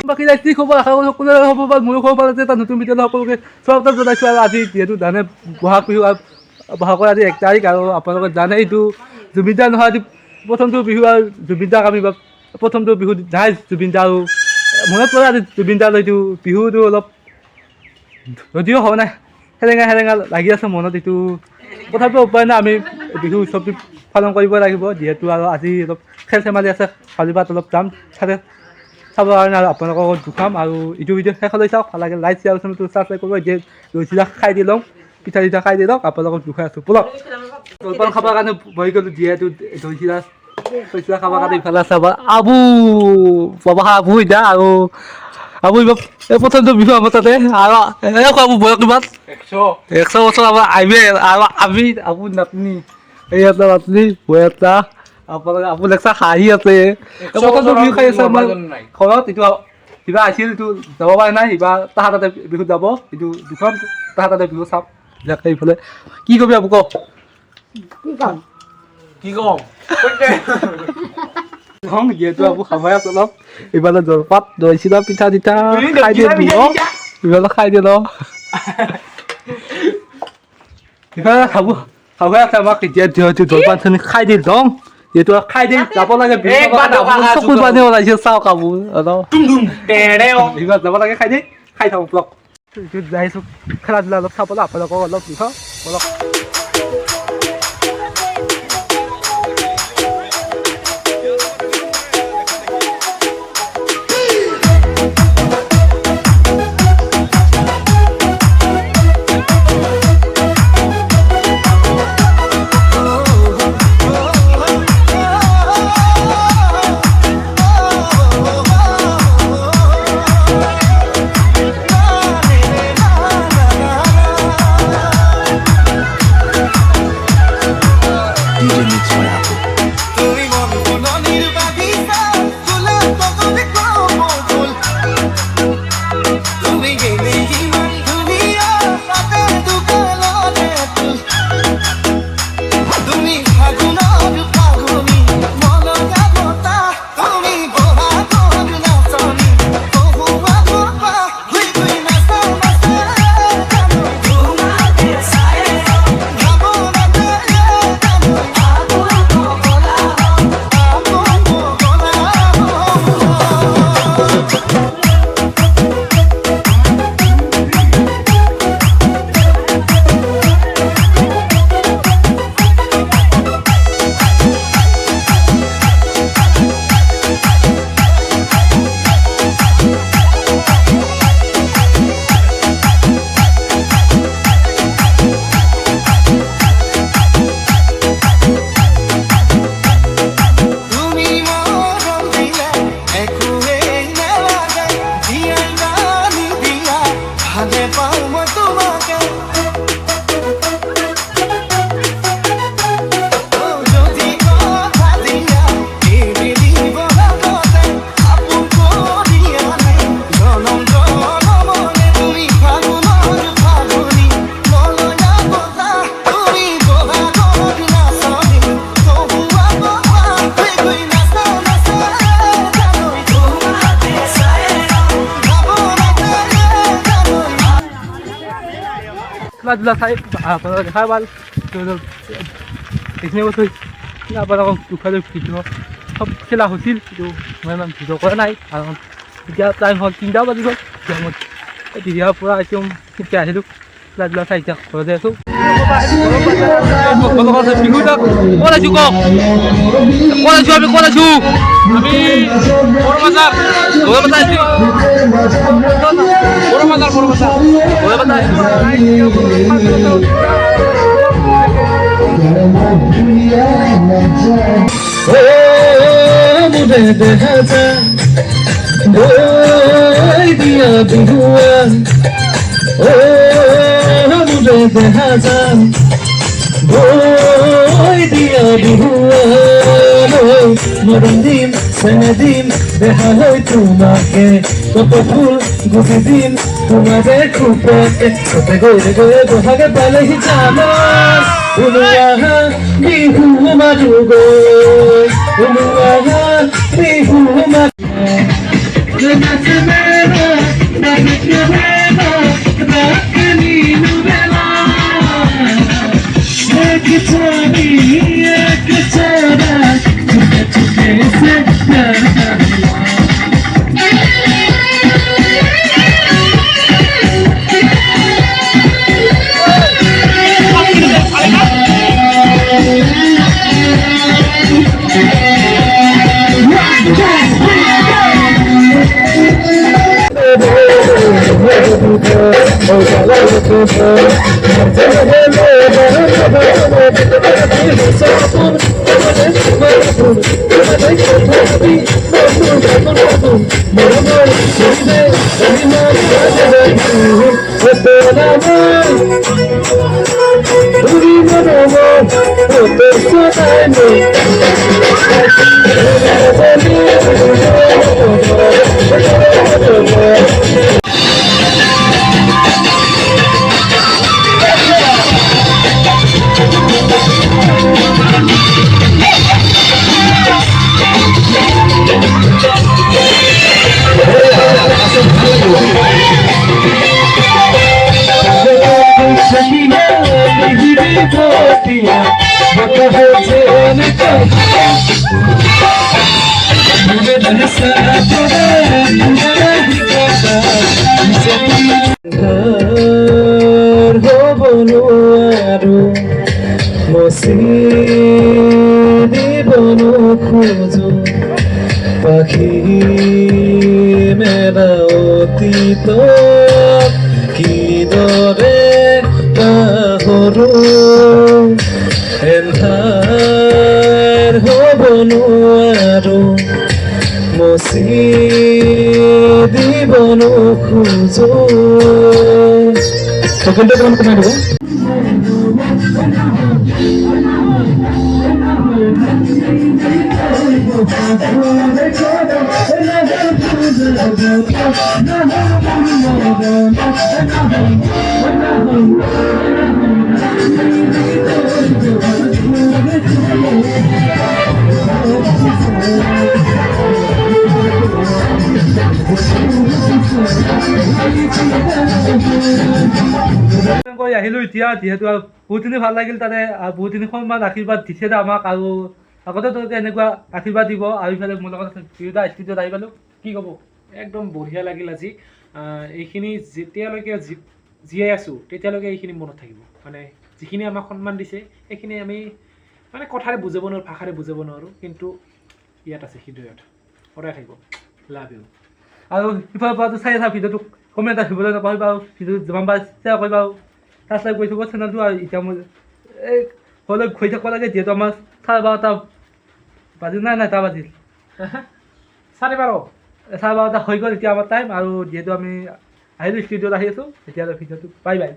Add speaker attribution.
Speaker 1: বাকী কি খবৰ আশা কৰোঁ সকলোৰে হ'ব বা মোৰো খবৰ আছে এটা নতুন ভিডিঅ'লৈ সকলোকে স্বাগতম জনাইছোঁ। আৰু আজি যিহেতু জানে বহাগ বিহু বহাগৰ আজি 1 তাৰিখ আৰু আপোনালোকে জানে এইটো জুবিন দা নহয় আজি প্ৰথমটো বিহু আৰু জুবিন দাক আমি প্ৰথমটো বিহু নাই জুবিন দা আৰু মনত পৰে আজি জুবিন দালৈ এইটো বিহুটো অলপ যদিও হোৱা নাই সেৰেঙা সেৰেঙা লাগি আছে মনত এইটো তথাপিও উপায় নাই আমি বিহু উৎসৱটো পালন কৰিব লাগিব যিহেতু আৰু আজি অলপ খেল ধেমালি আছে কালিবাত অলপ যাম চাবৰ কাৰণে আৰু আপোনালোকক জোখাম আৰু ইটো ভিডিঅ' শেষলৈ চাওক ভাল লাগে লাইক শ্বেয়াৰ চেনেলটো ছাবস্ক্ৰাইব কৰিব যে দৈ চিৰা খাই দি লওঁ পিঠা চিঠা খাই দি লওক আপোনালোকক জোখাই আছোঁ বলক জলপান খাবৰ কাৰণে বহি গ'লোঁ যিহেতু দৈ চিৰা খাবৰ কাৰণে ইফালে আছে আবু বাবা আবু এতিয়া আৰু আবু এইবাৰ এই প্ৰথমটো বিহু আমাৰ তাতে আৰু আবু বয়স কিমান 100 বছৰ আমাৰ আহিবে আৰু আমি আবু নাতনি এই এটা নাতনি বয়সটা আপোনালোকে আপুনি লেকচা হাঁহি আছে প্ৰথমটো বিহু খাই আছে আমাৰ ঘৰত এইটো কিবা আহিছিল এইটো যাব পাৰে নাই এইবাৰ তাহাৰ তাতে বিহুত যাব এইটো দুখন তাহাৰ তাতে বিহু চাম যাকে এইফালে কি কবি আবু কওক কি কম যিহেতু আবু খাবাই আছে অলপ এইফালে জলপাত দৈ চিৰা পিঠা চিঠা খাই দিয়ে ইফালে খাই দিয়ে ইফালে খাবাই আছে আমাক এতিয়া যিহেতু জলপান খিনি খাই দি লওঁ যিহেতু খাই দি যাব লাগে চকুৰ পানী ওলাইছে চাওক আবু যাব লাগে খাই দি খাই থাকোঁ ব্লক যাইছোঁ খেলা ধূলা অলপ চাবলৈ আপোনালোকক অলপ দিওঁ বলক খেলাধূলা চাই আপোনালোকে দেখাই ভাল এইখিনি বস্তু আপোনালোকক দুখালৈ ভিডিঅ' চব খেলা হৈছিল কিন্তু মই ইমান ভিডিঅ' কৰা নাই কাৰণ এতিয়া টাইম হ'ল 3টা বাজি গ'ল তেতিয়াৰ পৰা একদম এতিয়া আহিলোঁ খেলাধূলা চাই এতিয়া ঘৰতে আছোঁ বিহু ক'ত আছোঁ কওক আমি ক'ত আছোঁ আমি
Speaker 2: মরণ দিন সেনে দিন দেখা হয় তোমাকে কত ফুল গুটি দিন তোমাদের খুপকে কোথায় গড়ে গড়ে বহাগে পালে জানা Bihu Marugoi, Umuaha, Rihuma, Nasemena, Nasemena, Rakani Nubela, Ekitani, Ekitana, Tukese, পাখি মেলা অতীত কিদৰে পাহৰো এন্ধাৰ হ'ব নোৱাৰো মচি দিব নোখোজো সেকেন্ডে অকমান কমাই দিব
Speaker 1: আহিলো এতিয়া যিহেতু বহুতখিনি ভাল লাগিল তাতে বহুতখিনি সন্মান আশীৰ্বাদ দিছে আমাক আৰু আগতে তেওঁলোকে এনেকুৱা আশীৰ্বাদ দিব আৰু ইফালে মোৰ লগত দুয়োটা ষ্টুডিঅ'ত আহি পালোঁ কি ক'ব
Speaker 3: একদম বঢ়িয়া লাগিল আজি এইখিনি যেতিয়ালৈকে জীয়াই আছোঁ তেতিয়ালৈকে এইখিনি মনত থাকিব মানে যিখিনি আমাক সন্মান দিছে সেইখিনি আমি মানে কথাৰে বুজাব নোৱাৰোঁ ভাষাৰে বুজাব নোৱাৰোঁ কিন্তু ইয়াত আছে হৃদয়ত সদায় থাকিব লাভ ইউ
Speaker 1: আৰু সিফালৰ পৰাটো চাই আছা ভিডিঅ'টো কমেণ্ট আহিবলৈ নাপাহৰিবা আৰু ভিডিঅ'টো যিমান পাৰা শ্বেয়াৰ কৰিবা আৰু ছাবস্ক্ৰাইব কৰি থ'ব চেনেলটো আৰু এতিয়া মই এই হ'লেও ঘূৰি থাকিব লাগে যিহেতু আমাৰ 12:30 বাজিল নাই তাৰ বাজিল
Speaker 3: 12:30
Speaker 1: 12:30 হৈ গ'ল এতিয়া আমাৰ টাইম আৰু যিহেতু আমি আহিলোঁ ষ্টুডিঅ'ত আহি আছোঁ তেতিয়াহ'লে ভিডিঅ'টো বাই বাই